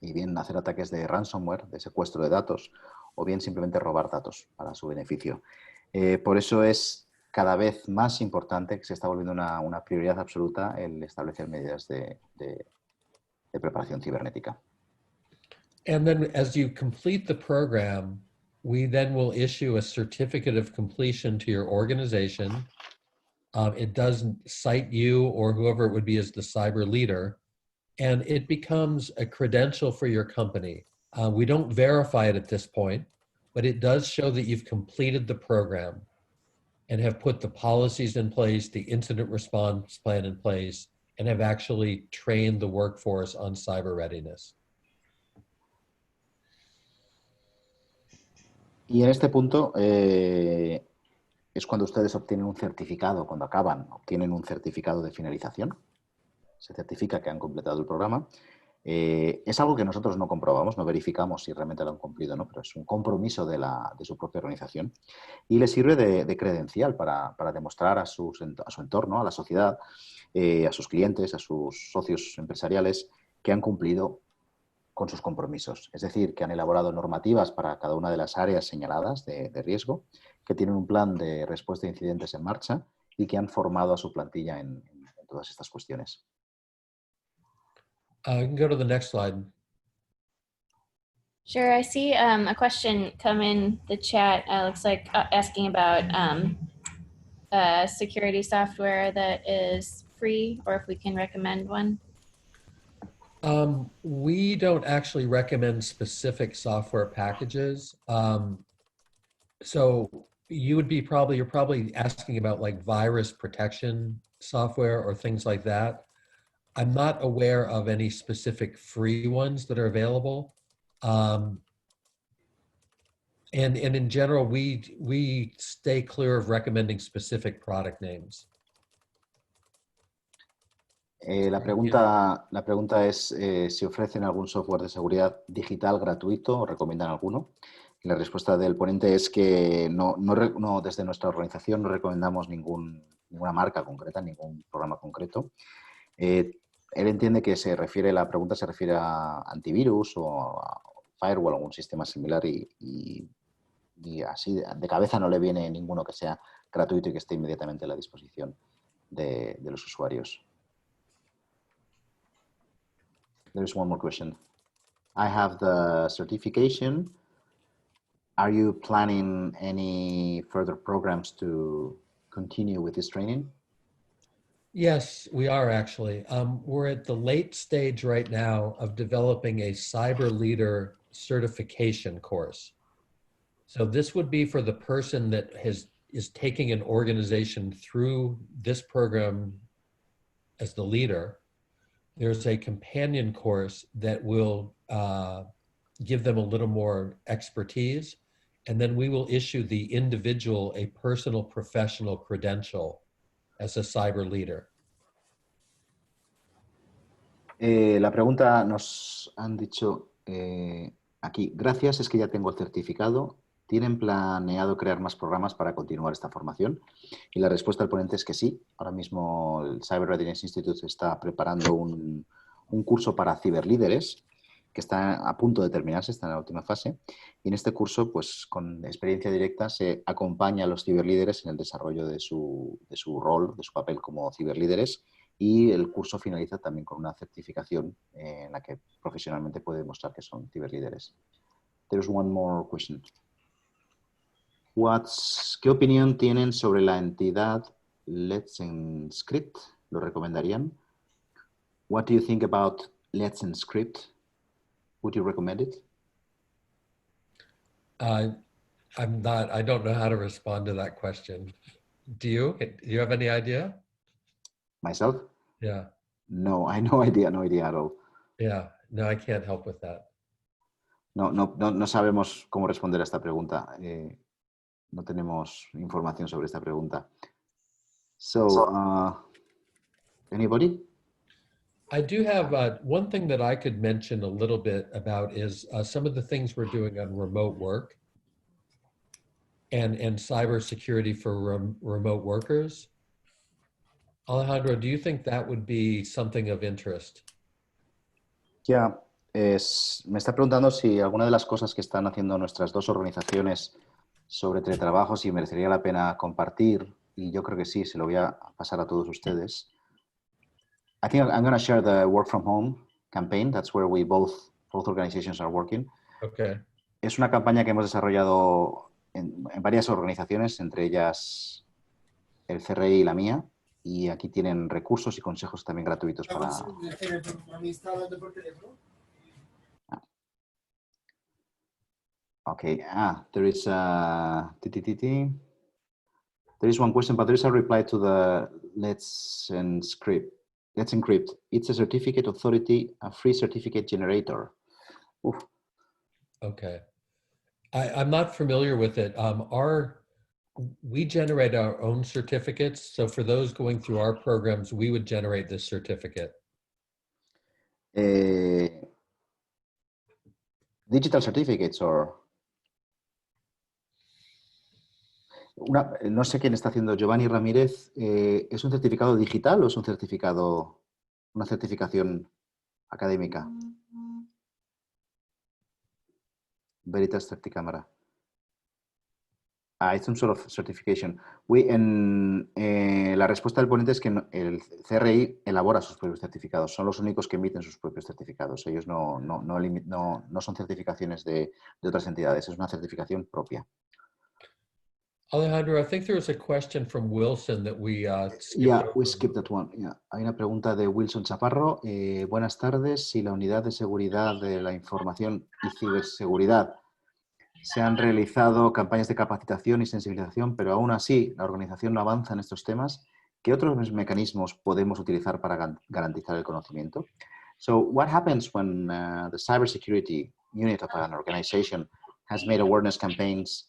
y bien hacer ataques de ransomware, de secuestro de datos, o bien simplemente robar datos para su beneficio. Por eso es cada vez más importante, que se está volviendo una prioridad absoluta, el establecer medidas de preparación cibernética. And then as you complete the program, we then will issue a certificate of completion to your organization. It doesn't cite you or whoever it would be as the cyber leader, and it becomes a credential for your company. We don't verify it at this point, but it does show that you've completed the program and have put the policies in place, the incident response plan in place, and have actually trained the workforce on cyber readiness. Y en este punto es cuando ustedes obtienen un certificado, cuando obtienen un certificado de finalización. Se certifica que han completado el programa. Es algo que nosotros no comprobamos, no verificamos si realmente lo han cumplido o no, pero es un compromiso de su propia organización y les sirve de credencial para demostrar a su entorno, a la sociedad, a sus clientes, a sus socios empresariales que han cumplido con sus compromisos. Es decir, que han elaborado normativas para cada una de las áreas señaladas de riesgo, que tienen un plan de respuesta a incidentes en marcha y que han formado a su plantilla en todas estas cuestiones. You can go to the next slide. Sure, I see a question come in the chat. Looks like asking about security software that is free, or if we can recommend one. We don't actually recommend specific software packages. So you're probably asking about like virus protection software or things like that. I'm not aware of any specific free ones that are available. And in general, we stay clear of recommending specific product names. La pregunta es si ofrecen algún software de seguridad digital gratuito o recomiendan alguno. Y la respuesta del ponente es que desde nuestra organización no recomendamos ninguna marca concreta, ningún programa concreto. Él entiende que la pregunta se refiere a antivirus o a firewall, algún sistema similar y así de cabeza no le viene ninguno que sea gratuito y que esté inmediatamente a la disposición de los usuarios. There's one more question. I have the certification. Are you planning any further programs to continue with this training? Yes, we are actually. We're at the late stage right now of developing a cyber leader certification course. So this would be for the person that is taking an organization through this program as the leader. There's a companion course that will give them a little more expertise, and then we will issue the individual a personal professional credential as a cyber leader. La pregunta nos han dicho aquí, gracias, es que ya tengo el certificado. ¿Tienen planeado crear más programas para continuar esta formación? Y la respuesta del ponente es que sí. Ahora mismo el Cyber Readiness Institute está preparando un curso para ciberlíderes que está a punto de terminarse, está en la última fase. Y en este curso, pues con experiencia directa, se acompaña a los ciberlíderes en el desarrollo de su rol, de su papel como ciberlíderes. Y el curso finaliza también con una certificación en la que profesionalmente puede demostrar que son ciberlíderes. There's one more question. ¿Qué opinión tienen sobre la entidad Let's Encrypt? ¿Lo recomendarían? What do you think about Let's Encrypt? Would you recommend it? I don't know how to respond to that question. Do you? Do you have any idea? Myself? Yeah. No, I no idea at all. Yeah, no, I can't help with that. No sabemos cómo responder a esta pregunta. No tenemos información sobre esta pregunta. So, anybody? I do have one thing that I could mention a little bit about is some of the things we're doing on remote work and cybersecurity for remote workers. Alejandro, do you think that would be something of interest? Ya, me está preguntando si alguna de las cosas que están haciendo nuestras dos organizaciones sobre teletrabajo, si merecería la pena compartir, y yo creo que sí, se lo voy a pasar a todos ustedes. I think I'm going to share the work from home campaign. That's where both organizations are working. Okay. Es una campaña que hemos desarrollado en varias organizaciones, entre ellas el CRI y la mía, y aquí tienen recursos y consejos también gratuitos para... Okay, there is one question, but there is a reply to the Let's Encrypt. It's a certificate authority, a free certificate generator. Oof. Okay. I'm not familiar with it. We generate our own certificates. So for those going through our programs, we would generate this certificate. Digital certificates or... no sé quién está haciendo, Giovanni Ramírez, ¿es un certificado digital o es una certificación académica? Veritas Certicámara. It's some sort of certification. La respuesta del ponente es que el CRI elabora sus propios certificados. Son los únicos que emiten sus propios certificados. Ellos no son certificaciones de otras entidades. Es una certificación propia. Alejandro, I think there was a question from Wilson that we skipped Yeah, over. we skipped that one. Yeah. Hay una pregunta de Wilson Chaparro. Buenas tardes. Si la unidad de seguridad de la información y ciberseguridad se han realizado campañas de capacitación y sensibilización, pero aún así la organización no avanza en estos temas, ¿qué otros mecanismos podemos utilizar para garantizar el conocimiento? So, what happens when the cybersecurity unit of an organization has made awareness campaigns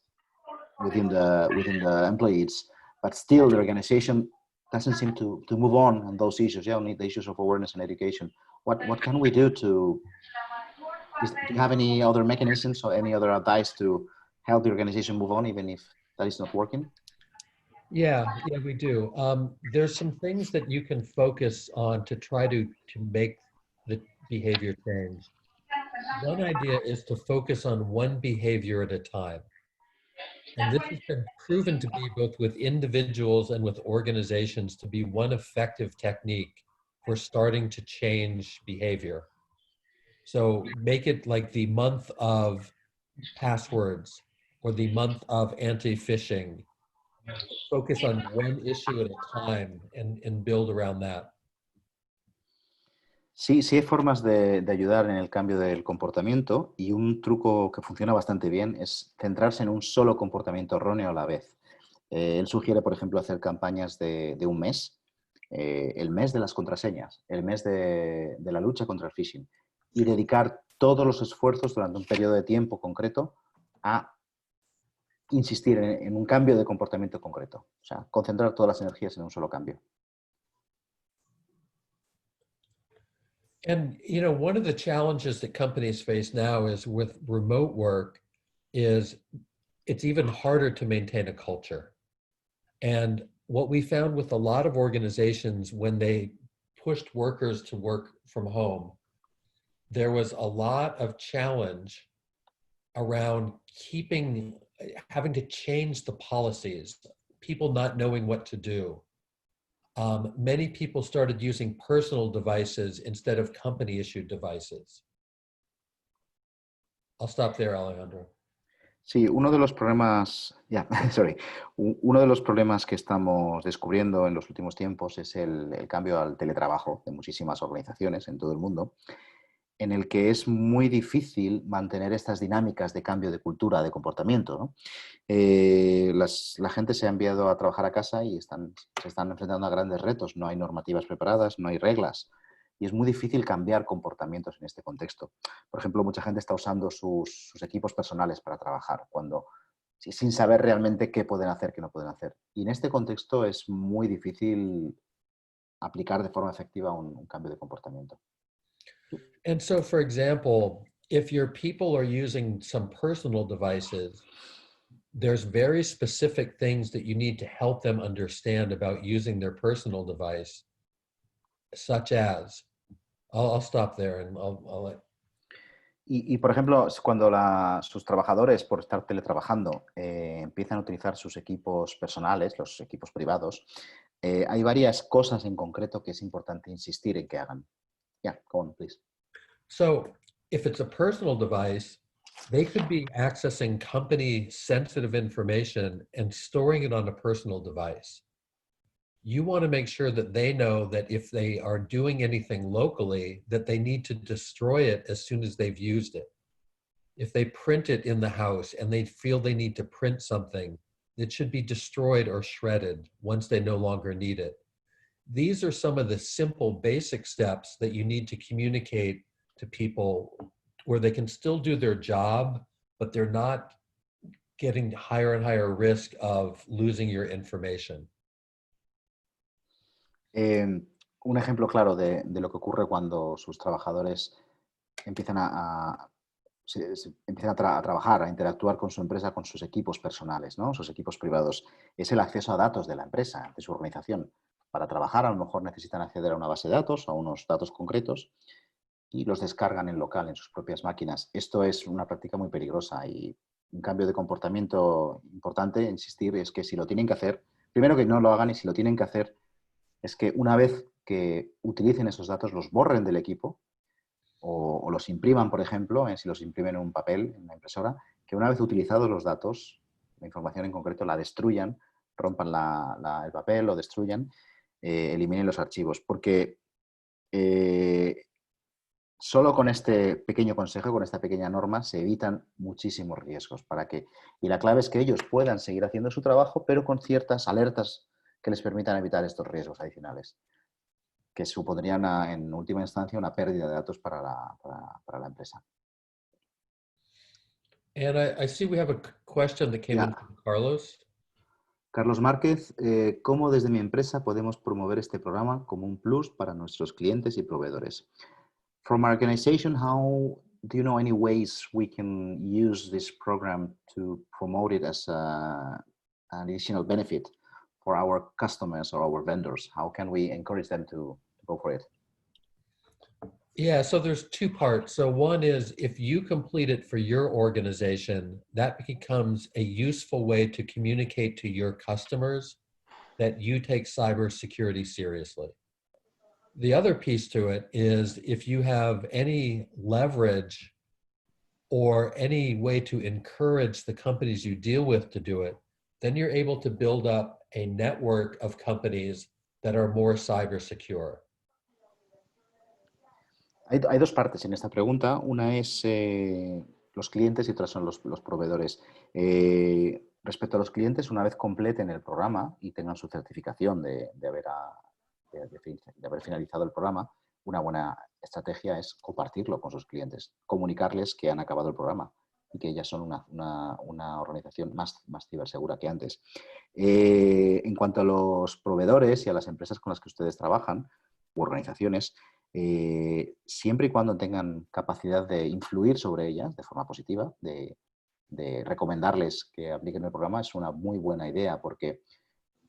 within the employees, but still the organization doesn't seem to move on those issues? Yeah, only the issues of awareness and education. What can we do to? Do you have any other mechanisms or any other advice to help the organization move on, even if that is not working? Yeah, we do. There's some things that you can focus on to try to make the behavior change. One idea is to focus on one behavior at a time. And this has been proven to be both with individuals and with organizations to be one effective technique for starting to change behavior. So make it like the month of passwords or the month of anti-phishing. Focus on one issue at a time and build around that. Sí, sí hay formas de ayudar en el cambio del comportamiento, y un truco que funciona bastante bien es centrarse en un solo comportamiento erróneo a la vez. Él sugiere, por ejemplo, hacer campañas de un mes, el mes de las contraseñas, el mes de la lucha contra el phishing, y dedicar todos los esfuerzos durante un periodo de tiempo concreto a insistir en un cambio de comportamiento concreto. O sea, concentrar todas las energías en un solo cambio. And, you know, one of the challenges that companies face now is with remote work is it's even harder to maintain a culture. And what we found with a lot of organizations when they pushed workers to work from home, there was a lot of challenge around having to change the policies, people not knowing what to do. Many people started using personal devices instead of company-issued devices. I'll stop there, Alejandro. Sí, uno de los problemas, uno de los problemas que estamos descubriendo en los últimos tiempos es el cambio al teletrabajo de muchísimas organizaciones en todo el mundo, en el que es muy difícil mantener estas dinámicas de cambio de cultura, de comportamiento, ¿no? La gente se ha enviado a trabajar a casa y se están enfrentando a grandes retos. No hay normativas preparadas, no hay reglas, y es muy difícil cambiar comportamientos en este contexto. Por ejemplo, mucha gente está usando sus equipos personales para trabajar, sin saber realmente qué pueden hacer, qué no pueden hacer. Y en este contexto es muy difícil aplicar de forma efectiva un cambio de comportamiento. And so, for example, if your people are using some personal devices, there's very specific things that you need to help them understand about using their personal device, such as, I'll stop there and I'll let. Y, por ejemplo, cuando sus trabajadores, por estar teletrabajando, empiezan a utilizar sus equipos personales, los equipos privados, hay varias cosas en concreto que es importante insistir en que hagan. Yeah, go on, please. So if it's a personal device, they could be accessing company sensitive information and storing it on a personal device. You want to make sure that they know that if they are doing anything locally, that they need to destroy it as soon as they've used it. If they print it in the house and they feel they need to print something, it should be destroyed or shredded once they no longer need it. These are some of the simple basic steps that you need to communicate to people where they can still do their job, but they're not getting higher and higher risk of losing your information. Un ejemplo claro de lo que ocurre cuando sus trabajadores empiezan empiezan a trabajar, a interactuar con su empresa, con sus equipos personales, ¿no? Sus equipos privados, es el acceso a datos de la empresa, de su organización. Para trabajar a lo mejor necesitan acceder a una base de datos, a unos datos concretos, y los descargan en local, en sus propias máquinas. Esto es una práctica muy peligrosa, y un cambio de comportamiento importante, insistir, es que si lo tienen que hacer, primero que no lo hagan, y si lo tienen que hacer, es que una vez que utilicen esos datos, los borren del equipo o los impriman, por ejemplo, si los imprimen en un papel, en una impresora, que una vez utilizados los datos, la información en concreto la destruyan, rompan el papel, lo destruyan, eliminen los archivos. Porque solo con este pequeño consejo, con esta pequeña norma, se evitan muchísimos riesgos. Y la clave es que ellos puedan seguir haciendo su trabajo, pero con ciertas alertas que les permitan evitar estos riesgos adicionales, que supondrían en última instancia una pérdida de datos para la empresa. And I see we have a question that came in from Carlos. Carlos Márquez, ¿cómo desde mi empresa podemos promover este programa como un plus para nuestros clientes y proveedores? From our organization, how do you know any ways we can use this program to promote it as an additional benefit for our customers or our vendors? How can we encourage them to go for it? Yeah, so there's two parts. So one is if you complete it for your organization, that becomes a useful way to communicate to your customers that you take cybersecurity seriously. The other piece to it is if you have any leverage or any way to encourage the companies you deal with to do it, then you're able to build up a network of companies that are more cyber secure. Hay dos partes en esta pregunta. Una es los clientes y otras son los proveedores. Respecto a los clientes, una vez completen el programa y tengan su certificación de haber finalizado el programa, una buena estrategia es compartirlo con sus clientes, comunicarles que han acabado el programa y que ya son una organización más cibersegura que antes. En cuanto a los proveedores y a las empresas con las que ustedes trabajan, u organizaciones, siempre y cuando tengan capacidad de influir sobre ellas de forma positiva, de recomendarles que apliquen el programa, es una muy buena idea, porque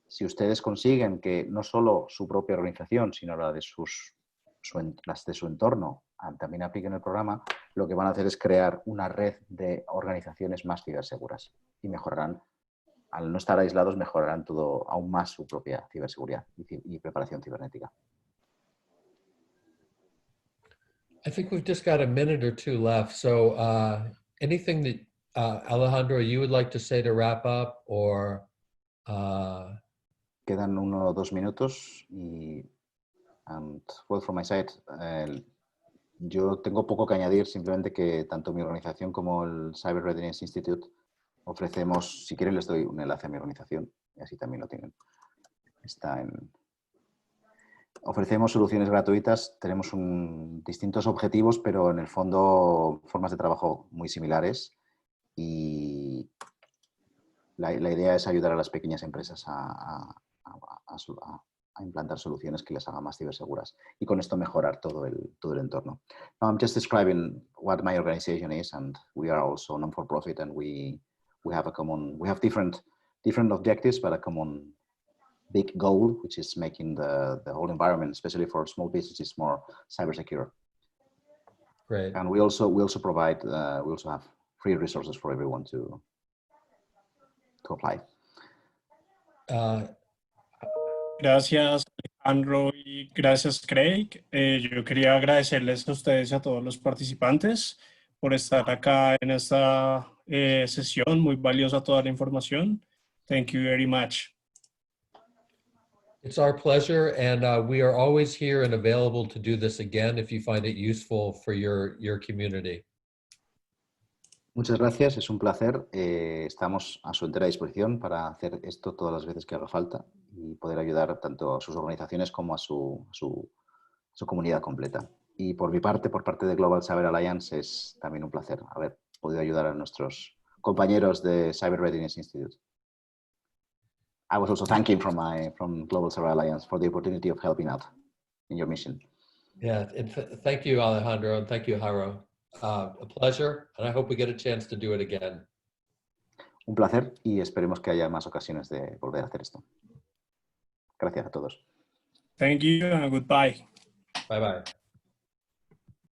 si ustedes consiguen que no solo su propia organización, sino las de su entorno también apliquen el programa, lo que van a hacer es crear una red de organizaciones más ciberseguras y mejorarán, al no estar aislados, mejorarán todo aún más su propia ciberseguridad y preparación cibernética. I think we've just got a minute or two left. So anything that, Alejandro, you would like to say to wrap up or... Quedan 1 o 2 minutos y, well, from my side, yo tengo poco que añadir, simplemente que tanto mi organización como el Cyber Readiness Institute ofrecemos, si quieren les doy un enlace a mi organización y así también lo tienen. Ofrecemos soluciones gratuitas, tenemos distintos objetivos, pero en el fondo formas de trabajo muy similares y la idea es ayudar a las pequeñas empresas a implantar soluciones que les hagan más ciberseguras y con esto mejorar todo el entorno. Now, I'm just describing what my organization is, and we are also non-for-profit, and we have different objectives, but a common big goal, which is making the whole environment, especially for small businesses, more cyber secure. Great. And we also provide we also have free resources for everyone to apply. Gracias, Alejandro, y gracias, Craig. Yo quería agradecerles a ustedes y a todos los participantes por estar acá en esta sesión. Muy valiosa toda la información. Thank you very much. It's our pleasure, and we are always here and available to do this again if you find it useful for your community. Muchas gracias, es un placer. Estamos a su entera disposición para hacer esto todas las veces que haga falta y poder ayudar tanto a sus organizaciones como a su comunidad completa. Y por mi parte, por parte de Global Cyber Alliance, es también un placer haber podido ayudar a nuestros compañeros de Cyber Readiness Institute. I was also thanking from Global Cyber Alliance for the opportunity of helping out in your mission. Yeah, thank you, Alejandro, and thank you, Haro. A pleasure, and I hope we get a chance to do it again. Un placer y esperemos que haya más ocasiones de volver a hacer esto. Gracias a todos. Thank you and goodbye. Bye-bye.